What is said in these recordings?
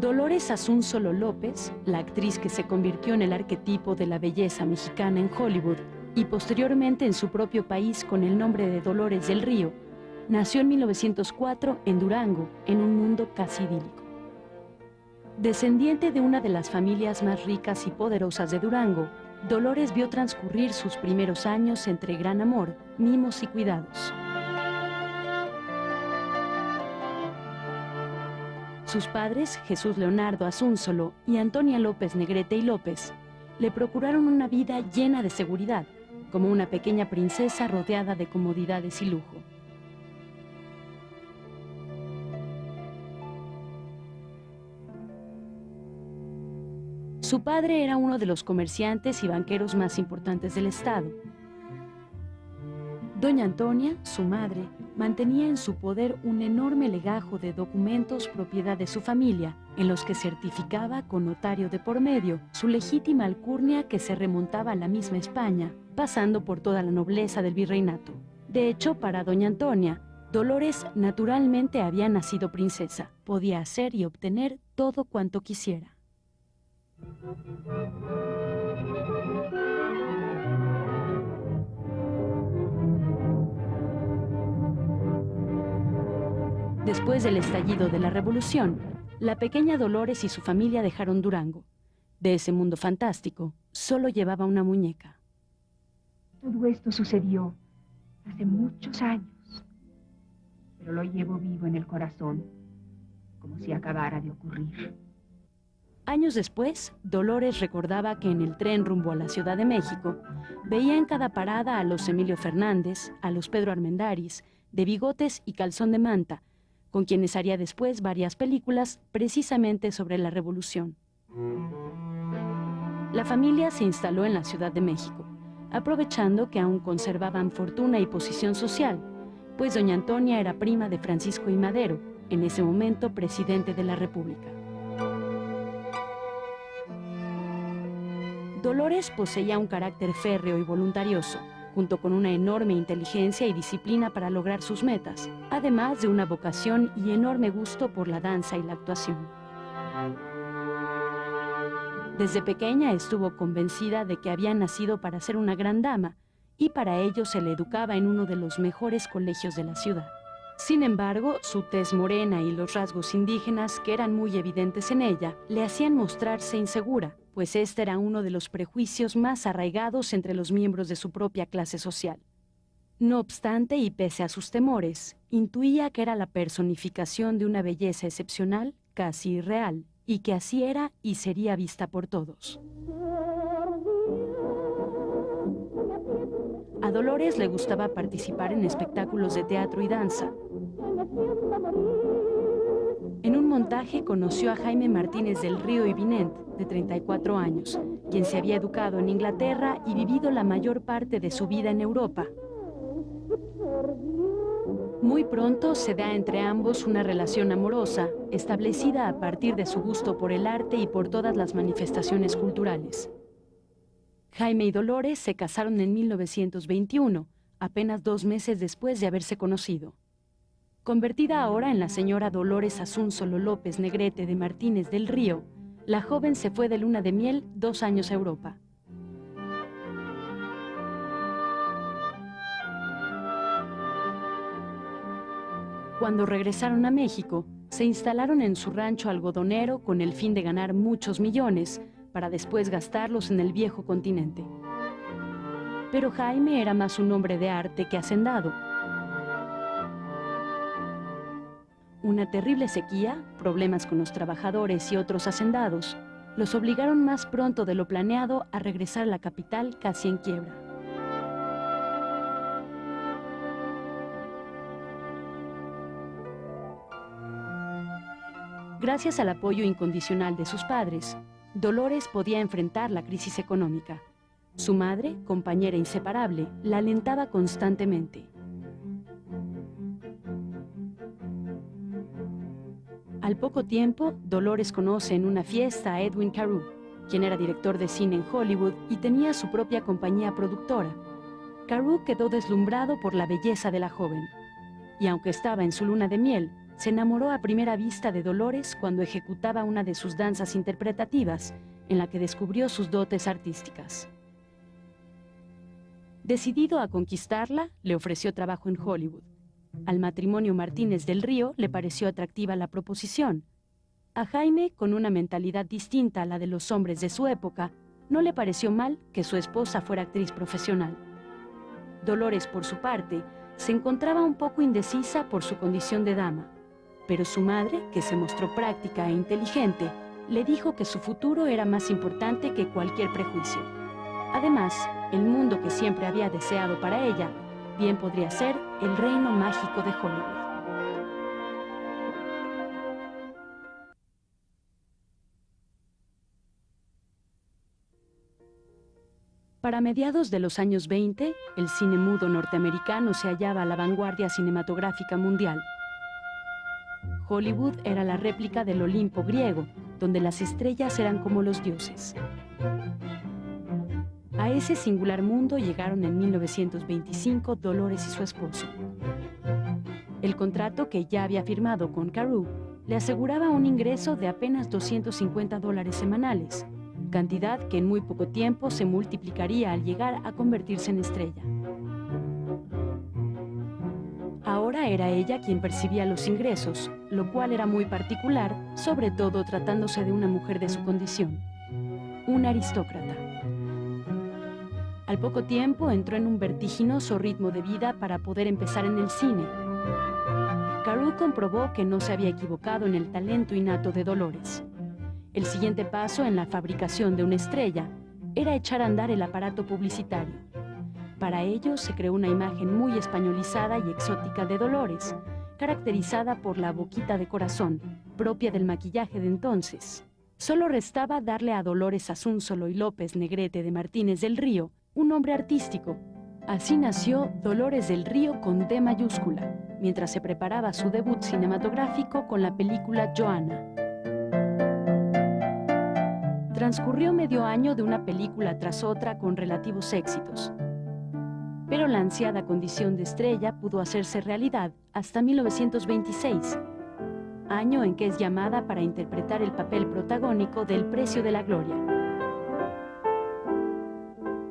Dolores Asúnzolo López, la actriz que se convirtió en el arquetipo de la belleza mexicana en Hollywood y posteriormente en su propio país con el nombre de Dolores del Río, nació en 1904 en Durango, en un mundo casi idílico. Descendiente de una de las familias más ricas y poderosas de Durango, Dolores vio transcurrir sus primeros años entre gran amor, mimos y cuidados. Sus padres, Jesús Leonardo Asúnzolo y Antonia López Negrete y López, le procuraron una vida llena de seguridad, como una pequeña princesa rodeada de comodidades y lujo. Su padre era uno de los comerciantes y banqueros más importantes del estado. Doña Antonia, su madre, mantenía en su poder un enorme legajo de documentos propiedad de su familia, en los que certificaba con notario de por medio su legítima alcurnia que se remontaba a la misma España, pasando por toda la nobleza del virreinato. De hecho, para doña Antonia, Dolores naturalmente había nacido princesa, podía hacer y obtener todo cuanto quisiera. Después del estallido de la Revolución, la pequeña Dolores y su familia dejaron Durango. De ese mundo fantástico, solo llevaba una muñeca. Todo esto sucedió hace muchos años, pero lo llevo vivo en el corazón, como si acabara de ocurrir. Años después, Dolores recordaba que en el tren rumbo a la Ciudad de México, veía en cada parada a los Emilio Fernández, a los Pedro Armendáriz, de bigotes y calzón de manta, con quienes haría después varias películas precisamente sobre la Revolución. La familia se instaló en la Ciudad de México, aprovechando que aún conservaban fortuna y posición social, pues doña Antonia era prima de Francisco I. Madero, en ese momento presidente de la República. Dolores poseía un carácter férreo y voluntarioso, junto con una enorme inteligencia y disciplina para lograr sus metas, además de una vocación y enorme gusto por la danza y la actuación. Desde pequeña estuvo convencida de que había nacido para ser una gran dama, y para ello se le educaba en uno de los mejores colegios de la ciudad. Sin embargo, su tez morena y los rasgos indígenas, que eran muy evidentes en ella, le hacían mostrarse insegura, pues este era uno de los prejuicios más arraigados entre los miembros de su propia clase social. No obstante, y pese a sus temores, intuía que era la personificación de una belleza excepcional, casi irreal, y que así era y sería vista por todos. A Dolores le gustaba participar en espectáculos de teatro y danza. En un montaje conoció a Jaime Martínez del Río y Vinent, de 34 años, quien se había educado en Inglaterra y vivido la mayor parte de su vida en Europa. Muy pronto se da entre ambos una relación amorosa, establecida a partir de su gusto por el arte y por todas las manifestaciones culturales. Jaime y Dolores se casaron en 1921, apenas 2 meses después de haberse conocido. Convertida ahora en la señora Dolores Asúnzolo López Negrete de Martínez del Río, la joven se fue de luna de miel 2 años a Europa. Cuando regresaron a México, se instalaron en su rancho algodonero con el fin de ganar muchos millones, para después gastarlos en el viejo continente. Pero Jaime era más un hombre de arte que hacendado. Una terrible sequía, problemas con los trabajadores y otros hacendados, los obligaron más pronto de lo planeado a regresar a la capital casi en quiebra. Gracias al apoyo incondicional de sus padres, Dolores podía enfrentar la crisis económica. Su madre, compañera inseparable, la alentaba constantemente. Al poco tiempo, Dolores conoce en una fiesta a Edwin Carew, quien era director de cine en Hollywood y tenía su propia compañía productora. Carew quedó deslumbrado por la belleza de la joven, y aunque estaba en su luna de miel, se enamoró a primera vista de Dolores cuando ejecutaba una de sus danzas interpretativas, en la que descubrió sus dotes artísticas. Decidido a conquistarla, le ofreció trabajo en Hollywood. Al matrimonio Martínez del Río le pareció atractiva la proposición. A Jaime, con una mentalidad distinta a la de los hombres de su época, no le pareció mal que su esposa fuera actriz profesional. Dolores, por su parte, se encontraba un poco indecisa por su condición de dama, pero su madre, que se mostró práctica e inteligente, le dijo que su futuro era más importante que cualquier prejuicio. Además, el mundo que siempre había deseado para ella, bien podría ser el reino mágico de Hollywood. Para mediados de los años 20, el cine mudo norteamericano se hallaba a la vanguardia cinematográfica mundial. Hollywood era la réplica del Olimpo griego, donde las estrellas eran como los dioses. A ese singular mundo llegaron en 1925 Dolores y su esposo. El contrato que ya había firmado con Carew le aseguraba un ingreso de apenas $250 semanales, cantidad que en muy poco tiempo se multiplicaría al llegar a convertirse en estrella. Ahora era ella quien percibía los ingresos, lo cual era muy particular, sobre todo tratándose de una mujer de su condición, una aristócrata. Al poco tiempo entró en un vertiginoso ritmo de vida para poder empezar en el cine. Carew comprobó que no se había equivocado en el talento innato de Dolores. El siguiente paso en la fabricación de una estrella era echar a andar el aparato publicitario. Para ello se creó una imagen muy españolizada y exótica de Dolores, caracterizada por la boquita de corazón, propia del maquillaje de entonces. Solo restaba darle a Dolores Asúnzolo y López Negrete de Martínez del Río un nombre artístico. Así nació Dolores del Río con D mayúscula, mientras se preparaba su debut cinematográfico con la película Joanna. Transcurrió medio año de una película tras otra con relativos éxitos, pero la ansiada condición de estrella pudo hacerse realidad hasta 1926, año en que es llamada para interpretar el papel protagónico del Precio de la Gloria.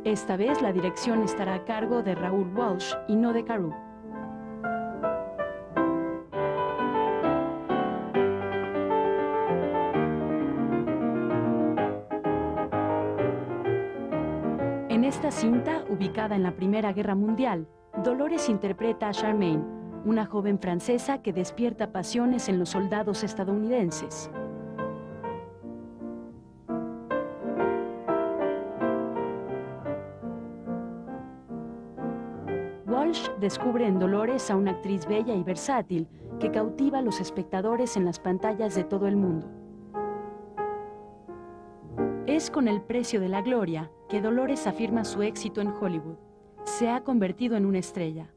Esta vez la dirección estará a cargo de Raoul Walsh y no de Carew. En esta cinta, ubicada en la Primera Guerra Mundial, Dolores interpreta a Charmaine, una joven francesa que despierta pasiones en los soldados estadounidenses. Walsh descubre en Dolores a una actriz bella y versátil que cautiva a los espectadores en las pantallas de todo el mundo. Es con El Precio de la Gloria que Dolores afirma su éxito en Hollywood. Se ha convertido en una estrella.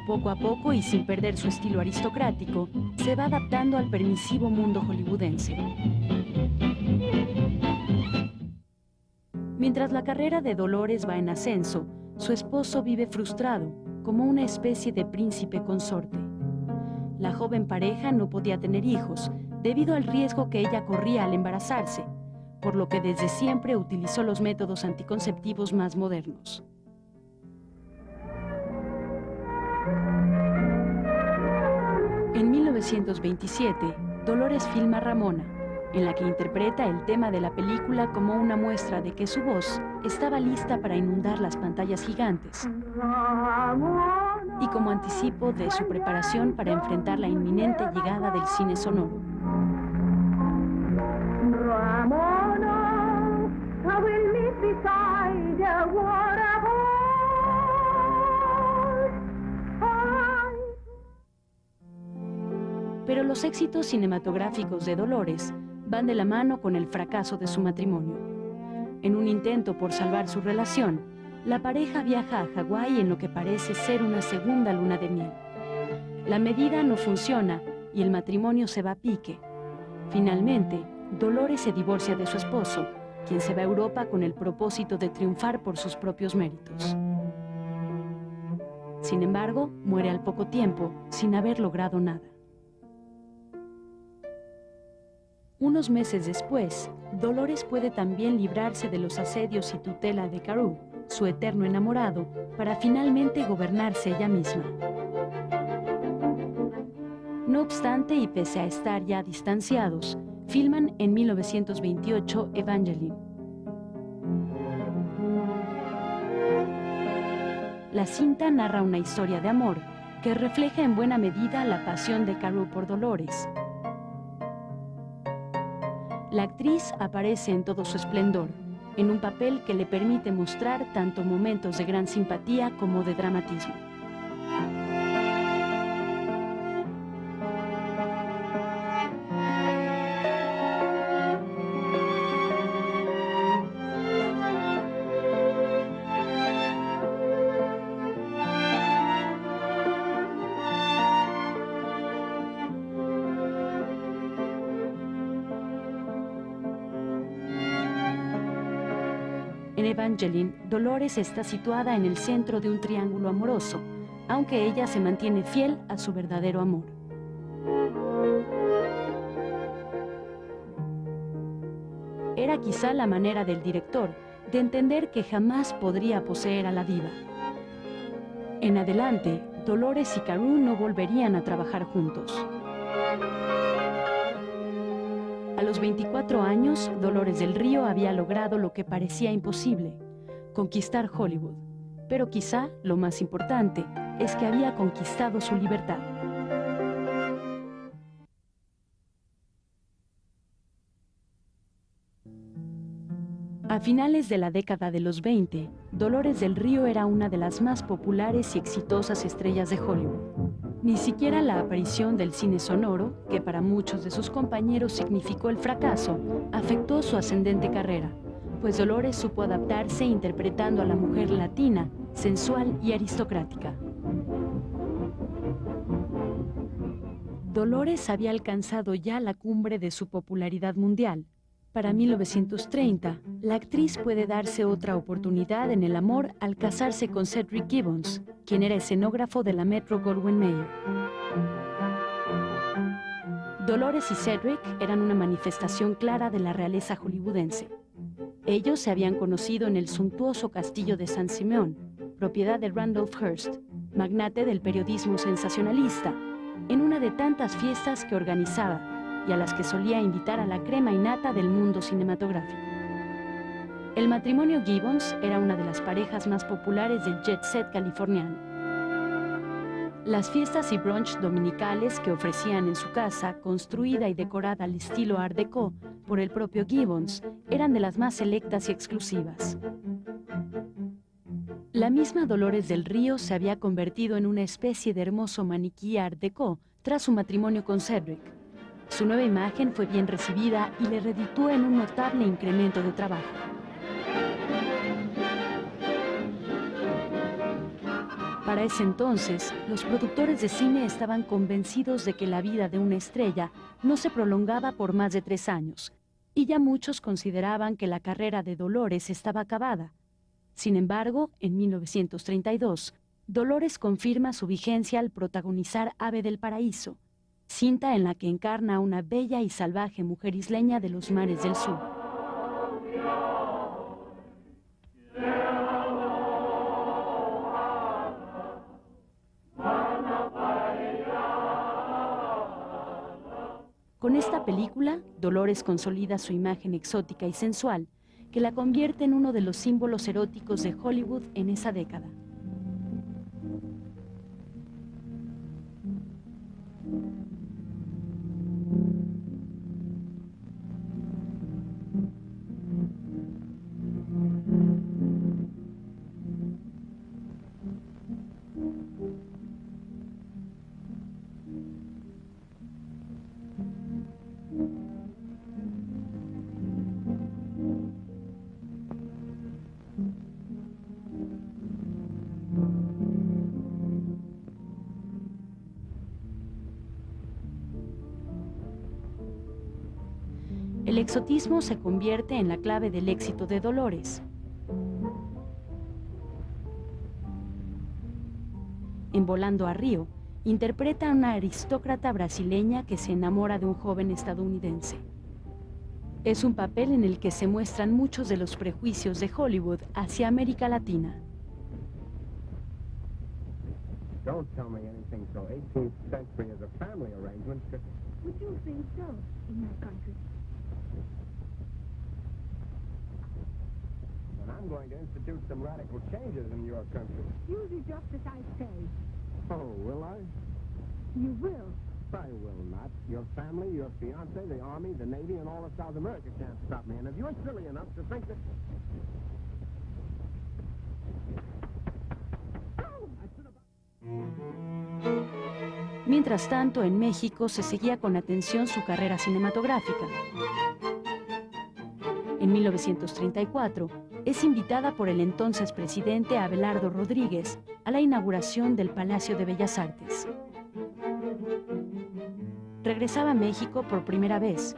Poco a poco y sin perder su estilo aristocrático, se va adaptando al permisivo mundo hollywoodense. Mientras la carrera de Dolores va en ascenso, su esposo vive frustrado, como una especie de príncipe consorte. La joven pareja no podía tener hijos debido al riesgo que ella corría al embarazarse, por lo que desde siempre utilizó los métodos anticonceptivos más modernos. En 1927, Dolores filma Ramona, en la que interpreta el tema de la película como una muestra de que su voz estaba lista para inundar las pantallas gigantes y como anticipo de su preparación para enfrentar la inminente llegada del cine sonoro. Pero los éxitos cinematográficos de Dolores van de la mano con el fracaso de su matrimonio. En un intento por salvar su relación, la pareja viaja a Hawái en lo que parece ser una segunda luna de miel. La medida no funciona y el matrimonio se va a pique. Finalmente, Dolores se divorcia de su esposo, quien se va a Europa con el propósito de triunfar por sus propios méritos. Sin embargo, muere al poco tiempo, sin haber logrado nada. Unos meses después, Dolores puede también librarse de los asedios y tutela de Carew, su eterno enamorado, para finalmente gobernarse ella misma. No obstante, y pese a estar ya distanciados, filman en 1928 Evangeline. La cinta narra una historia de amor que refleja en buena medida la pasión de Carew por Dolores. La actriz aparece en todo su esplendor, en un papel que le permite mostrar tanto momentos de gran simpatía como de dramatismo. En Evangeline, Dolores está situada en el centro de un triángulo amoroso, aunque ella se mantiene fiel a su verdadero amor. Era quizá la manera del director de entender que jamás podría poseer a la diva. En adelante, Dolores y Carew no volverían a trabajar juntos. A los 24 años, Dolores del Río había logrado lo que parecía imposible, conquistar Hollywood. Pero quizá lo más importante es que había conquistado su libertad. A finales de la década de los 20, Dolores del Río era una de las más populares y exitosas estrellas de Hollywood. Ni siquiera la aparición del cine sonoro, que para muchos de sus compañeros significó el fracaso, afectó su ascendente carrera, pues Dolores supo adaptarse interpretando a la mujer latina, sensual y aristocrática. Dolores había alcanzado ya la cumbre de su popularidad mundial. Para 1930, la actriz puede darse otra oportunidad en el amor al casarse con Cedric Gibbons, quien era escenógrafo de la Metro-Goldwyn-Mayer. Dolores y Cedric eran una manifestación clara de la realeza hollywoodense. Ellos se habían conocido en el suntuoso castillo de San Simeón, propiedad de Randolph Hearst, magnate del periodismo sensacionalista, en una de tantas fiestas que organizaba y a las que solía invitar a la crema innata del mundo cinematográfico. El matrimonio Gibbons era una de las parejas más populares del jet set californiano. Las fiestas y brunch dominicales que ofrecían en su casa, construida y decorada al estilo Art Deco por el propio Gibbons, eran de las más selectas y exclusivas. La misma Dolores del Río se había convertido en una especie de hermoso maniquí Art Deco tras su matrimonio con Cedric. Su nueva imagen fue bien recibida y le redituó en un notable incremento de trabajo. Para ese entonces, los productores de cine estaban convencidos de que la vida de una estrella no se prolongaba por más de 3 años, y ya muchos consideraban que la carrera de Dolores estaba acabada. Sin embargo, en 1932, Dolores confirma su vigencia al protagonizar Ave del Paraíso, cinta en la que encarna a una bella y salvaje mujer isleña de los mares del sur. Con esta película, Dolores consolida su imagen exótica y sensual, que la convierte en uno de los símbolos eróticos de Hollywood en esa década. el exotismo se convierte en la clave del éxito de Dolores. En Volando a Río, interpreta a una aristócrata brasileña que se enamora de un joven estadounidense. Es un papel en el que se muestran muchos de los prejuicios de Hollywood hacia América Latina. Don't tell me anything so 18th century as a family arrangement. Would you think so in your country? And I'm going to institute some radical changes in your country. You do just as I say. Oh, will I? You will. I will not. Your family, your fiancé, the Army, the Navy, and all of South America can't stop me. And if you're silly enough to think that... Mientras tanto, en México se seguía con atención su carrera cinematográfica. En 1934, es invitada por el entonces presidente Abelardo Rodríguez a la inauguración del Palacio de Bellas Artes. Regresaba a México por primera vez.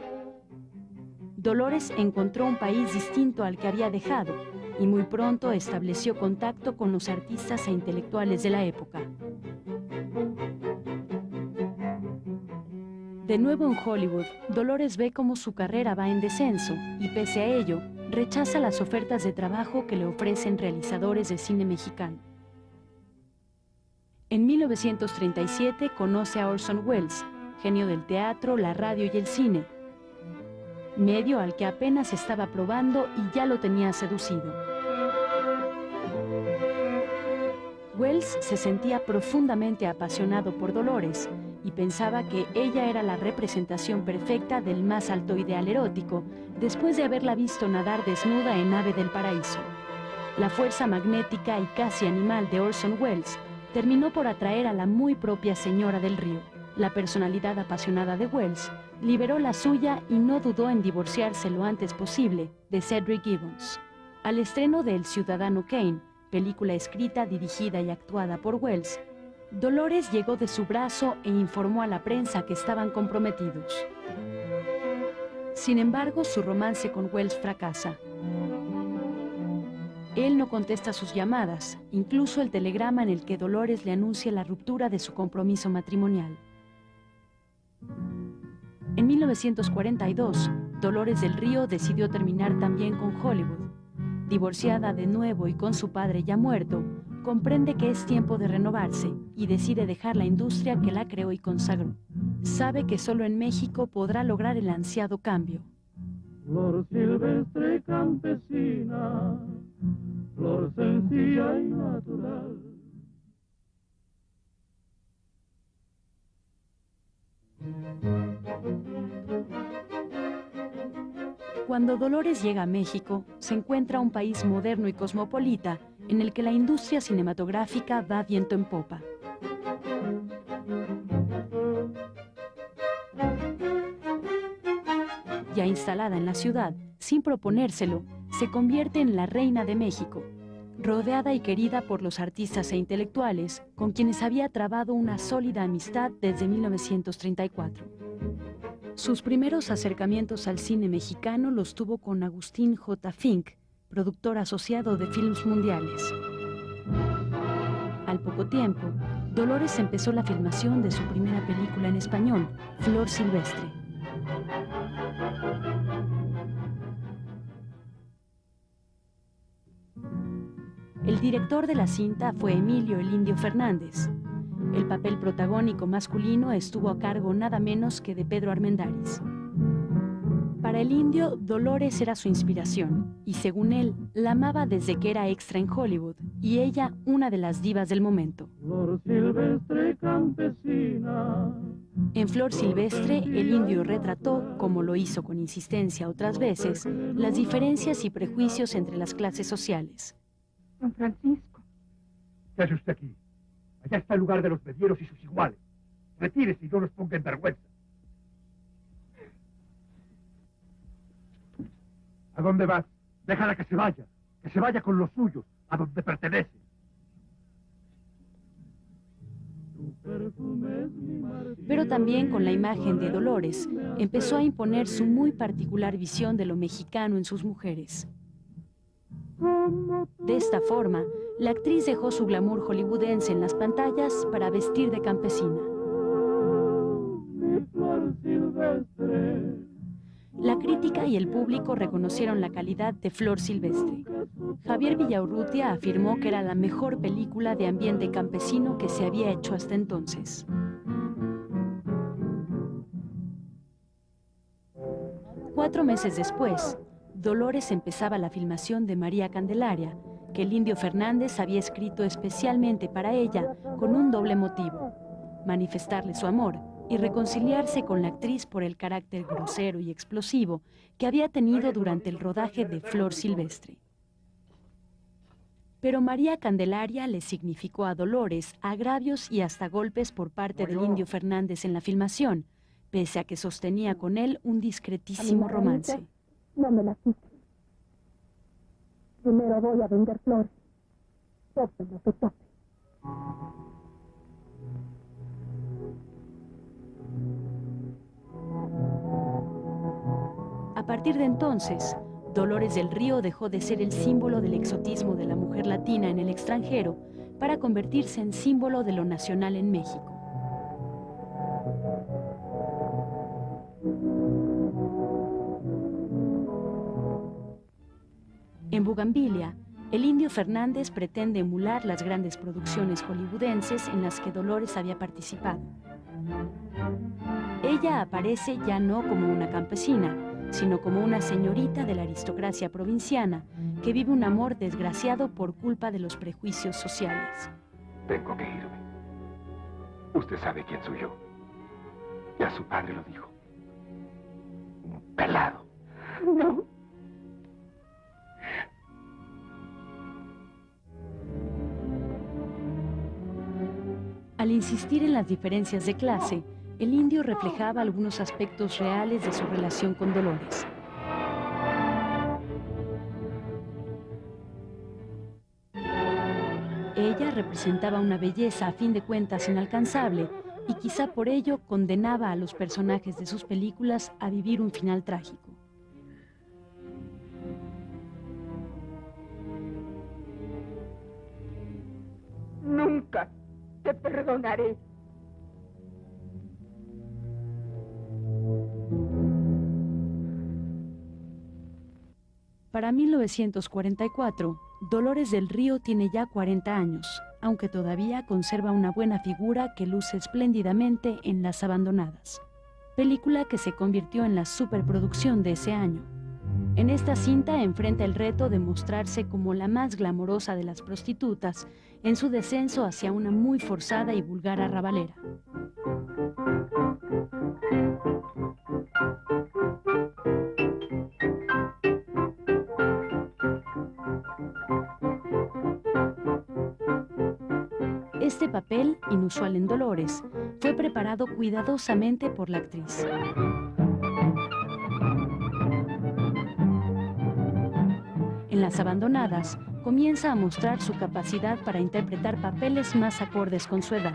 Dolores encontró un país distinto al que había dejado y muy pronto estableció contacto con los artistas e intelectuales de la época. De nuevo en Hollywood, Dolores ve cómo su carrera va en descenso y, pese a ello, rechaza las ofertas de trabajo que le ofrecen realizadores de cine mexicano. En 1937 conoce a Orson Welles, genio del teatro, la radio y el cine, medio al que apenas estaba probando y ya lo tenía seducido. Welles se sentía profundamente apasionado por Dolores y pensaba que ella era la representación perfecta del más alto ideal erótico, después de haberla visto nadar desnuda en Ave del Paraíso. La fuerza magnética y casi animal de Orson Welles terminó por atraer a la muy propia Señora del Río. La personalidad apasionada de Welles liberó la suya y no dudó en divorciarse lo antes posible de Cedric Gibbons. Al estreno de El Ciudadano Kane, película escrita, dirigida y actuada por Welles, Dolores llegó de su brazo e informó a la prensa que estaban comprometidos. Sin embargo, su romance con Welles fracasa. Él no contesta sus llamadas, incluso el telegrama en el que Dolores le anuncia la ruptura de su compromiso matrimonial. En 1942, Dolores del Río decidió terminar también con Hollywood. Divorciada de nuevo y con su padre ya muerto, comprende que es tiempo de renovarse y decide dejar la industria que la creó y consagró. Sabe que solo en México podrá lograr el ansiado cambio. Flor silvestre campesina, flor sencilla y natural. Cuando Dolores llega a México, se encuentra un país moderno y cosmopolita en el que la industria cinematográfica va viento en popa. Ya instalada en la ciudad, sin proponérselo, se convierte en la reina de México, rodeada y querida por los artistas e intelectuales con quienes había trabado una sólida amistad desde 1934. Sus primeros acercamientos al cine mexicano los tuvo con Agustín J. Fink, productor asociado de Films Mundiales. Al poco tiempo, Dolores empezó la filmación de su primera película en español, Flor Silvestre. El director de la cinta fue Emilio "El Indio" Fernández. El papel protagónico masculino estuvo a cargo nada menos que de Pedro Armendáriz. Para el Indio, Dolores era su inspiración, y según él, la amaba desde que era extra en Hollywood, y ella una de las divas del momento. Flor silvestre campesina. En Flor Silvestre, el Indio retrató, como lo hizo con insistencia otras veces, las diferencias y prejuicios entre las clases sociales. Don Francisco. ¿Qué hace usted aquí? Allá está el lugar de los medieros y sus iguales. Retírese y no nos ponga en vergüenza. ¿A dónde vas? Déjala que se vaya con los suyos, a donde pertenece. Pero también con la imagen de Dolores empezó a imponer su muy particular visión de lo mexicano en sus mujeres. De esta forma, la actriz dejó su glamour hollywoodense en las pantallas para vestir de campesina. La crítica y el público reconocieron la calidad de Flor Silvestre. Javier Villaurrutia afirmó que era la mejor película de ambiente campesino que se había hecho hasta entonces. Cuatro meses después, Dolores empezaba la filmación de María Candelaria, que el Indio Fernández había escrito especialmente para ella con un doble motivo: manifestarle su amor y reconciliarse con la actriz por el carácter grosero y explosivo que había tenido durante el rodaje de Flor Silvestre. Pero María Candelaria le significó a Dolores agravios y hasta golpes por parte del Indio Fernández en la filmación, pese a que sostenía con él un discretísimo romance. No me la quite. Primero voy a vender flores. Tope lo que tope. A partir de entonces, Dolores del Río dejó de ser el símbolo del exotismo de la mujer latina en el extranjero para convertirse en símbolo de lo nacional en México. En Bugambilia, el Indio Fernández pretende emular las grandes producciones hollywoodenses en las que Dolores había participado. Ella aparece ya no como una campesina, sino como una señorita de la aristocracia provinciana que vive un amor desgraciado por culpa de los prejuicios sociales. Tengo que irme. Usted sabe quién soy yo. Ya su padre lo dijo. Un pelado. No. Al insistir en las diferencias de clase, el indio reflejaba algunos aspectos reales de su relación con Dolores. Ella representaba una belleza a fin de cuentas inalcanzable y quizá por ello condenaba a los personajes de sus películas a vivir un final trágico. Nunca te perdonaré. Para 1944, Dolores del Río tiene ya 40 años, aunque todavía conserva una buena figura que luce espléndidamente en Las Abandonadas, película que se convirtió en la superproducción de ese año. En esta cinta enfrenta el reto de mostrarse como la más glamorosa de las prostitutas en su descenso hacia una muy forzada y vulgar arrabalera. Este papel, inusual en Dolores, fue preparado cuidadosamente por la actriz. En Las Abandonadas, comienza a mostrar su capacidad para interpretar papeles más acordes con su edad.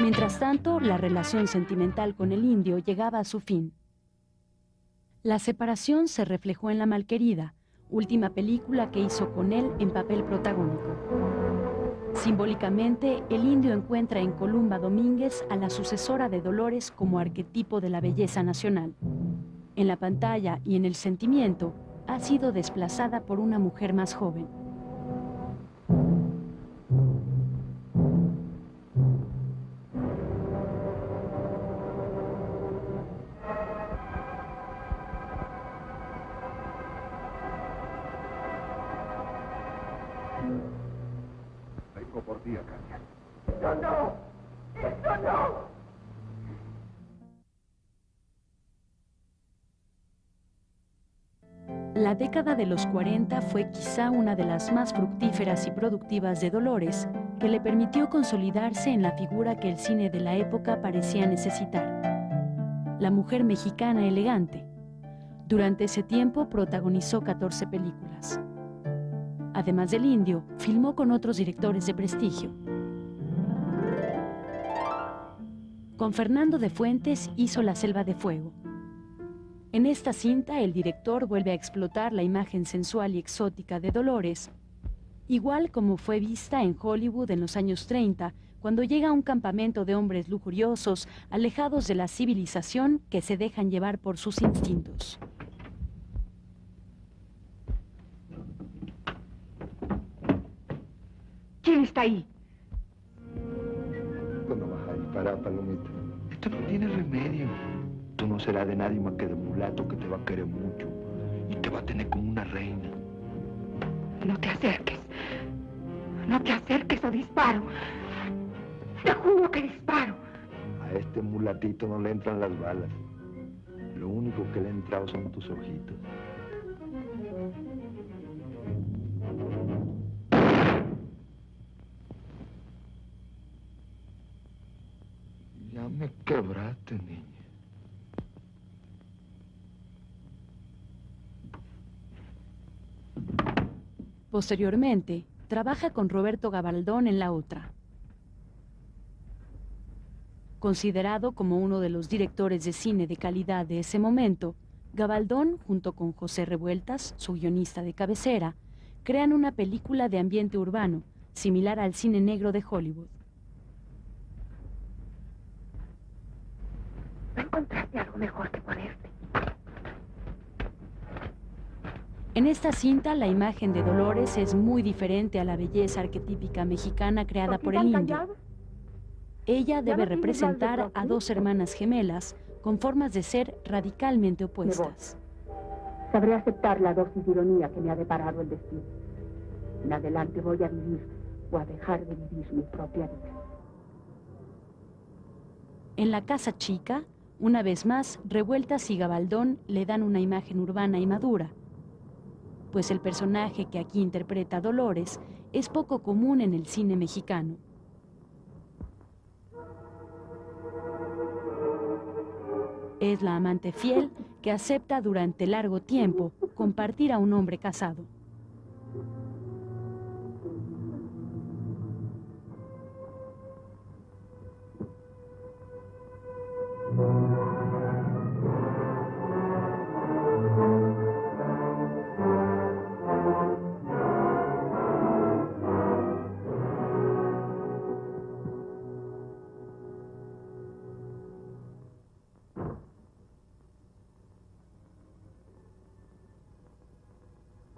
Mientras tanto, la relación sentimental con el indio llegaba a su fin. La separación se reflejó en La Malquerida, última película que hizo con él en papel protagónico. Simbólicamente, el indio encuentra en Columba Domínguez a la sucesora de Dolores como arquetipo de la belleza nacional. En la pantalla y en el sentimiento, ha sido desplazada por una mujer más joven. Vengo por ti, Acacia. ¡Esto no! ¡Esto no! La década de los 40 fue quizá una de las más fructíferas y productivas de Dolores, que le permitió consolidarse en la figura que el cine de la época parecía necesitar: la mujer mexicana elegante. Durante ese tiempo protagonizó 14 películas. Además del Indio, filmó con otros directores de prestigio. Con Fernando de Fuentes hizo La Selva de Fuego. En esta cinta, el director vuelve a explotar la imagen sensual y exótica de Dolores, igual como fue vista en Hollywood en los años 30, cuando llega a un campamento de hombres lujuriosos, alejados de la civilización, que se dejan llevar por sus instintos. ¿Quién está ahí? Tú no vas a disparar, Palomita. Esto no tiene remedio. Tú no serás de nadie más que de mulato que te va a querer mucho y te va a tener como una reina. No te acerques. No te acerques o disparo. Te juro que disparo. A este mulatito no le entran las balas. Lo único que le ha entrado son tus ojitos. Ya me quebraste, niña. Posteriormente, trabaja con Roberto Gabaldón en La Otra. Considerado como uno de los directores de cine de calidad de ese momento, Gabaldón, junto con José Revueltas, su guionista de cabecera, crean una película de ambiente urbano, similar al cine negro de Hollywood. ¿No encontraste algo mejor que ponerte? En esta cinta, la imagen de Dolores es muy diferente a la belleza arquetípica mexicana creada por el Indio. Ella debe representar a dos hermanas gemelas con formas de ser radicalmente opuestas. Sabré aceptar la dosis de ironía que me ha deparado el destino. En adelante voy a vivir o a dejar de vivir mi propia vida. En La Casa Chica, una vez más, Revueltas y Gabaldón le dan una imagen urbana y madura, pues el personaje que aquí interpreta Dolores es poco común en el cine mexicano. Es la amante fiel que acepta durante largo tiempo compartir a un hombre casado.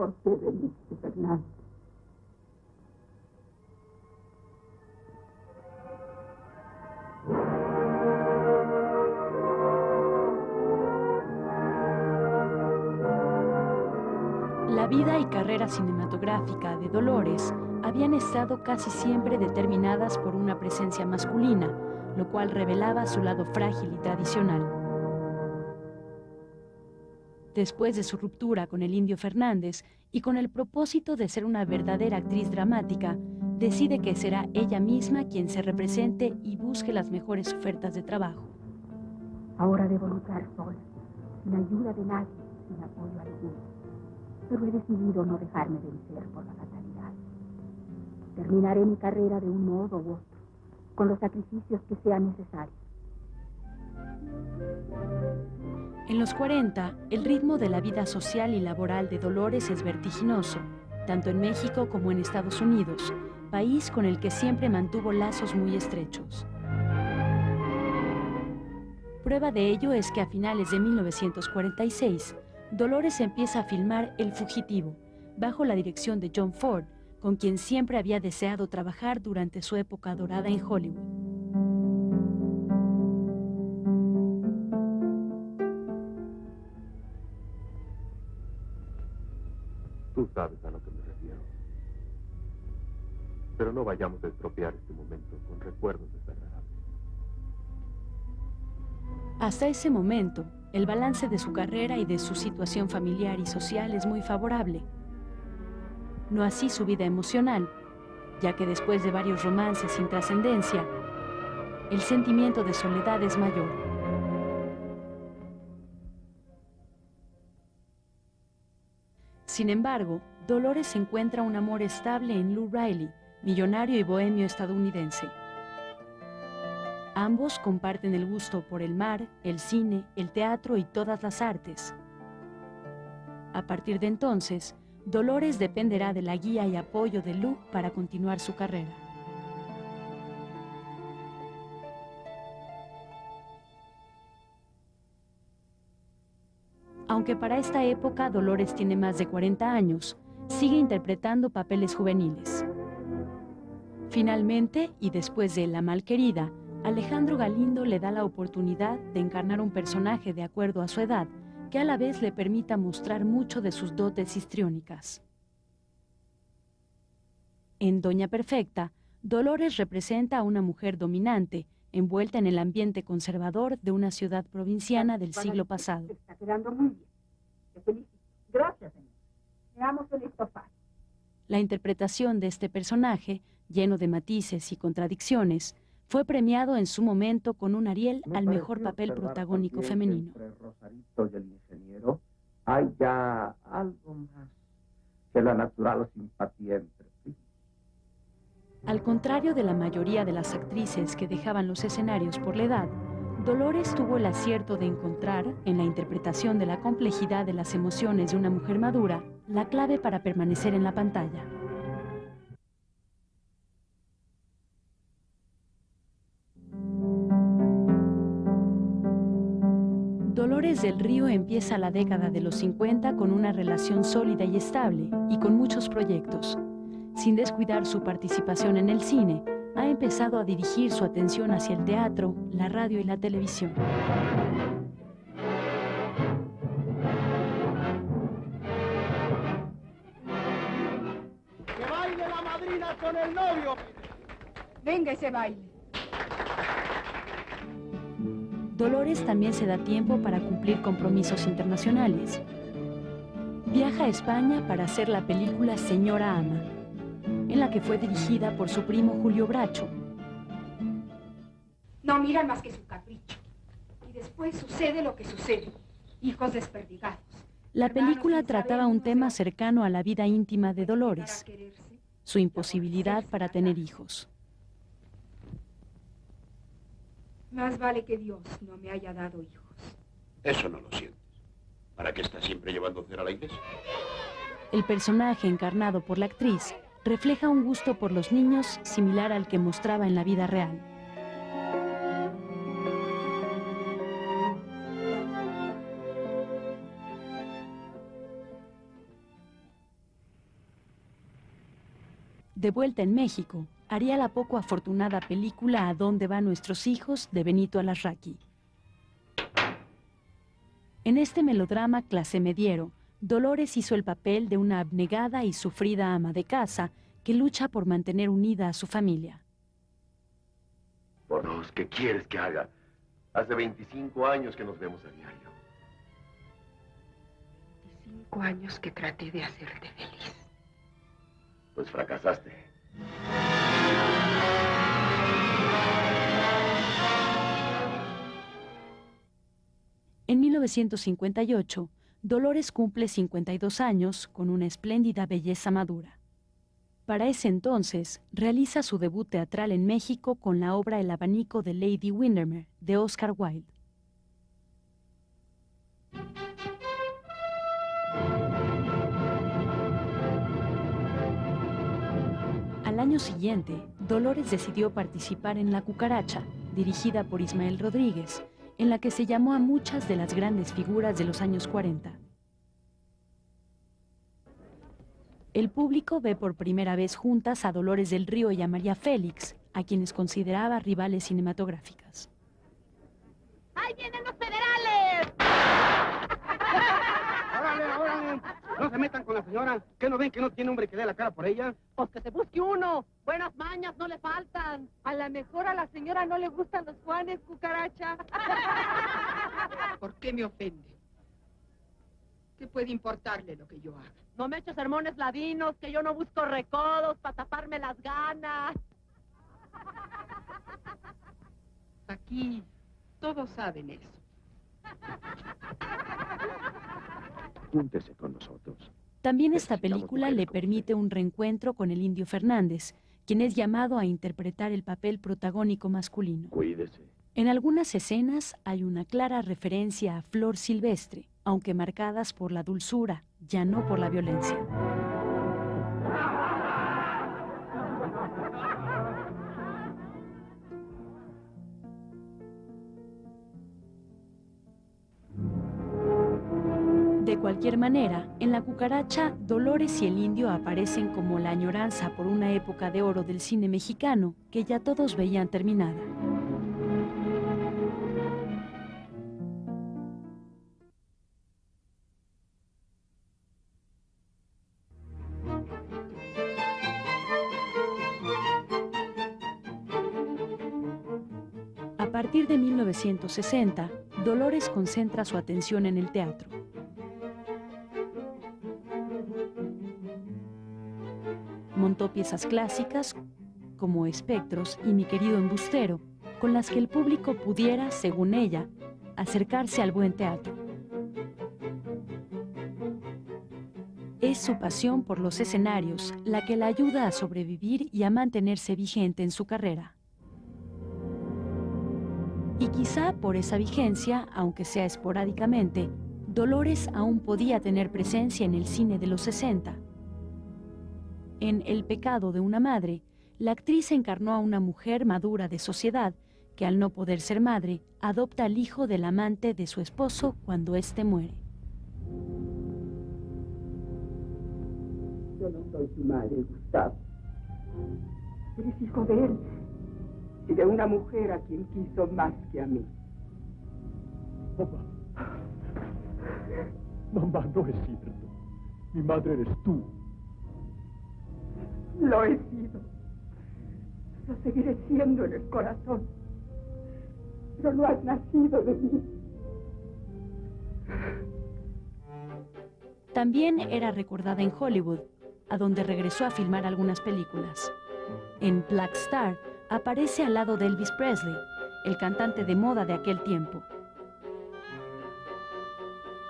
¿Por qué veniste, Fernando? La vida y carrera cinematográfica de Dolores habían estado casi siempre determinadas por una presencia masculina, lo cual revelaba su lado frágil y tradicional. Después de su ruptura con el Indio Fernández y con el propósito de ser una verdadera actriz dramática, decide que será ella misma quien se represente y busque las mejores ofertas de trabajo. Ahora debo luchar sola, sin ayuda de nadie, sin apoyo alguno. Pero he decidido no dejarme vencer por la fatalidad. Terminaré mi carrera de un modo u otro, con los sacrificios que sean necesarios. En los 40, el ritmo de la vida social y laboral de Dolores es vertiginoso, tanto en México como en Estados Unidos, país con el que siempre mantuvo lazos muy estrechos. Prueba de ello es que a finales de 1946, Dolores empieza a filmar El Fugitivo, bajo la dirección de John Ford, con quien siempre había deseado trabajar durante su época dorada en Hollywood. Tú sabes a lo que me refiero. Pero no vayamos a estropear este momento con recuerdos desagradables. Hasta ese momento, el balance de su carrera y de su situación familiar y social es muy favorable. No así su vida emocional, ya que después de varios romances sin trascendencia, el sentimiento de soledad es mayor. Sin embargo, Dolores encuentra un amor estable en Lou Riley, millonario y bohemio estadounidense. Ambos comparten el gusto por el mar, el cine, el teatro y todas las artes. A partir de entonces, Dolores dependerá de la guía y apoyo de Lou para continuar su carrera. Aunque para esta época Dolores tiene más de 40 años, sigue interpretando papeles juveniles. Finalmente, y después de La Malquerida, Alejandro Galindo le da la oportunidad de encarnar un personaje de acuerdo a su edad, que a la vez le permita mostrar mucho de sus dotes histriónicas. En Doña Perfecta, Dolores representa a una mujer dominante, envuelta en el ambiente conservador de una ciudad provinciana del siglo pasado. Está quedando muy bien. Te felicito. Gracias, señor. Veamos el estofado. La interpretación de este personaje, lleno de matices y contradicciones, fue premiado en su momento con un Ariel al mejor papel protagónico femenino. Entre Rosarito y el ingeniero hay ya algo más que la natural simpatía entre sí. Al contrario de la mayoría de las actrices que dejaban los escenarios por la edad, Dolores tuvo el acierto de encontrar, en la interpretación de la complejidad de las emociones de una mujer madura, la clave para permanecer en la pantalla. Dolores del Río empieza la década de los 50 con una relación sólida y estable y con muchos proyectos. Sin descuidar su participación en el cine, ha empezado a dirigir su atención hacia el teatro, la radio y la televisión. ¡Que baile la madrina con el novio! Venga ese baile. Dolores también se da tiempo para cumplir compromisos internacionales. Viaja a España para hacer la película Señora Ama, en la que fue dirigida por su primo Julio Bracho. No miran más que su capricho. Y después sucede lo que sucede. Hijos desperdigados. La película trataba un tema cercano a la vida íntima de Dolores, su imposibilidad para tener hijos. Más vale que Dios no me haya dado hijos. Eso no lo sientes. ¿Para qué estás siempre llevando cera a la iglesia? El personaje encarnado por la actriz refleja un gusto por los niños similar al que mostraba en la vida real. De vuelta en México, haría la poco afortunada película ¿A dónde van nuestros hijos?, de Benito Alarraqui. En este melodrama clase mediero, Dolores hizo el papel de una abnegada y sufrida ama de casa que lucha por mantener unida a su familia. Por Dios, ¿qué quieres que haga? Hace 25 años que nos vemos a diario. 25 años que traté de hacerte feliz. Pues fracasaste. En 1958, Dolores cumple 52 años con una espléndida belleza madura. Para ese entonces, realiza su debut teatral en México con la obra El abanico de Lady Windermere, de Oscar Wilde. Al año siguiente, Dolores decidió participar en La Cucaracha, dirigida por Ismael Rodríguez, en la que se llamó a muchas de las grandes figuras de los años 40. El público ve por primera vez juntas a Dolores del Río y a María Félix, a quienes consideraba rivales cinematográficas. ¡Ahí vienen los federales! ¡Órale, órale! No se metan con la señora. ¿Qué no ven que no tiene hombre que dé la cara por ella? Pues que se busque uno. Buenas mañas no le faltan. A lo mejor a la señora no le gustan los Juanes, cucaracha. ¿Por qué me ofende? ¿Qué puede importarle lo que yo haga? No me eches sermones ladinos, que yo no busco recodos para taparme las ganas. Aquí todos saben eso. Júntese con nosotros. También esta película le permite un reencuentro con el Indio Fernández, quien es llamado a interpretar el papel protagónico masculino. Cuídese. En algunas escenas hay una clara referencia a Flor Silvestre, aunque marcadas por la dulzura, ya no por la violencia. De cualquier manera, en La Cucaracha, Dolores y el Indio aparecen como la añoranza por una época de oro del cine mexicano que ya todos veían terminada. A partir de 1960, Dolores concentra su atención en el teatro. Montó piezas clásicas como Espectros y Mi querido embustero, con las que el público pudiera, según ella, acercarse al buen teatro. Es su pasión por los escenarios la que la ayuda a sobrevivir y a mantenerse vigente en su carrera. Y quizá por esa vigencia, aunque sea esporádicamente, Dolores aún podía tener presencia en el cine de los 60. En El pecado de una madre, la actriz encarnó a una mujer madura de sociedad que, al no poder ser madre, adopta al hijo del amante de su esposo cuando éste muere. Yo no soy tu madre, Gustavo. Eres hijo de él y de una mujer a quien quiso más que a mí. Mamá. Mamá, no es cierto. Mi madre eres tú. Lo he sido. Lo seguiré siendo en el corazón. Pero no has nacido de mí. También era recordada en Hollywood, a donde regresó a filmar algunas películas. En Black Star aparece al lado de Elvis Presley, el cantante de moda de aquel tiempo.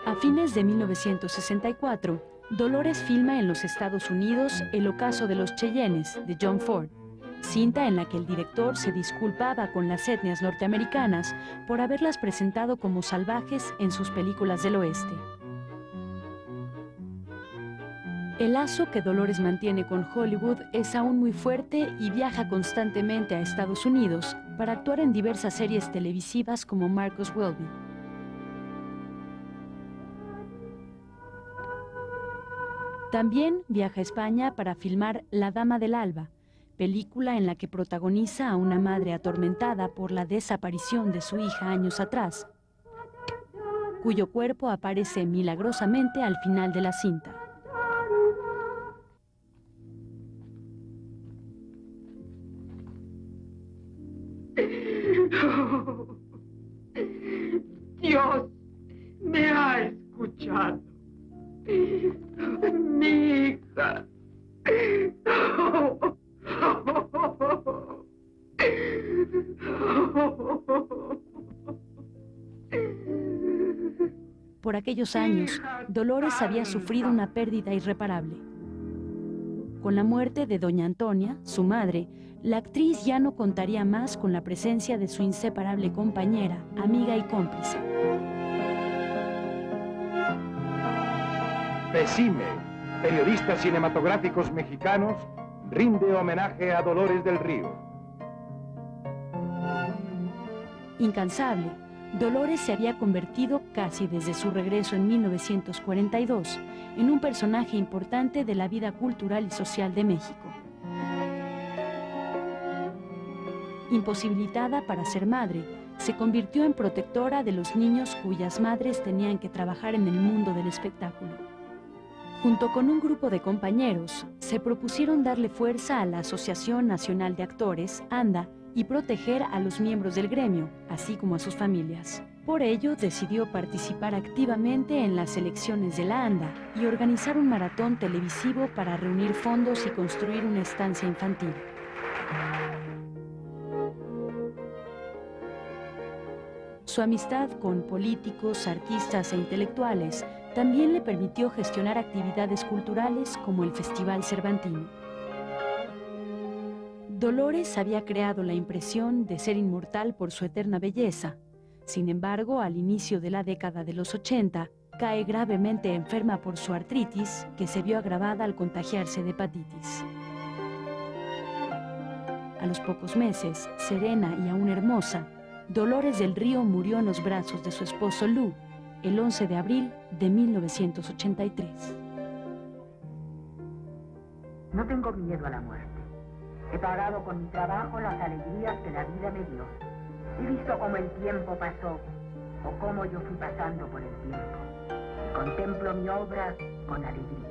A fines de 1964, Dolores filma en los Estados Unidos El ocaso de los Cheyennes, de John Ford, cinta en la que el director se disculpaba con las etnias norteamericanas por haberlas presentado como salvajes en sus películas del oeste. El lazo que Dolores mantiene con Hollywood es aún muy fuerte y viaja constantemente a Estados Unidos para actuar en diversas series televisivas como Marcus Welby. También viaja a España para filmar La Dama del Alba, película en la que protagoniza a una madre atormentada por la desaparición de su hija años atrás, cuyo cuerpo aparece milagrosamente al final de la cinta. Dios me ha escuchado. Mi hija. Por aquellos años, Dolores había sufrido una pérdida irreparable. Con la muerte de doña Antonia, su madre, la actriz ya no contaría más con la presencia de su inseparable compañera, amiga y cómplice. PECIME, Periodistas Cinematográficos Mexicanos, rinde homenaje a Dolores del Río. Incansable, Dolores se había convertido, casi desde su regreso en 1942, en un personaje importante de la vida cultural y social de México. Imposibilitada para ser madre, se convirtió en protectora de los niños cuyas madres tenían que trabajar en el mundo del espectáculo. Junto con un grupo de compañeros, se propusieron darle fuerza a la Asociación Nacional de Actores, ANDA, y proteger a los miembros del gremio, así como a sus familias. Por ello, decidió participar activamente en las elecciones de la ANDA y organizar un maratón televisivo para reunir fondos y construir una estancia infantil. Su amistad con políticos, artistas e intelectuales también le permitió gestionar actividades culturales como el Festival Cervantino. Dolores había creado la impresión de ser inmortal por su eterna belleza. Sin embargo, al inicio de la década de los 80, cae gravemente enferma por su artritis, que se vio agravada al contagiarse de hepatitis. A los pocos meses, serena y aún hermosa, Dolores del Río murió en los brazos de su esposo Lou, el 11 de abril de 1983. No tengo miedo a la muerte. He pagado con mi trabajo las alegrías que la vida me dio. He visto cómo el tiempo pasó, o cómo yo fui pasando por el tiempo. Y contemplo mi obra con alegría.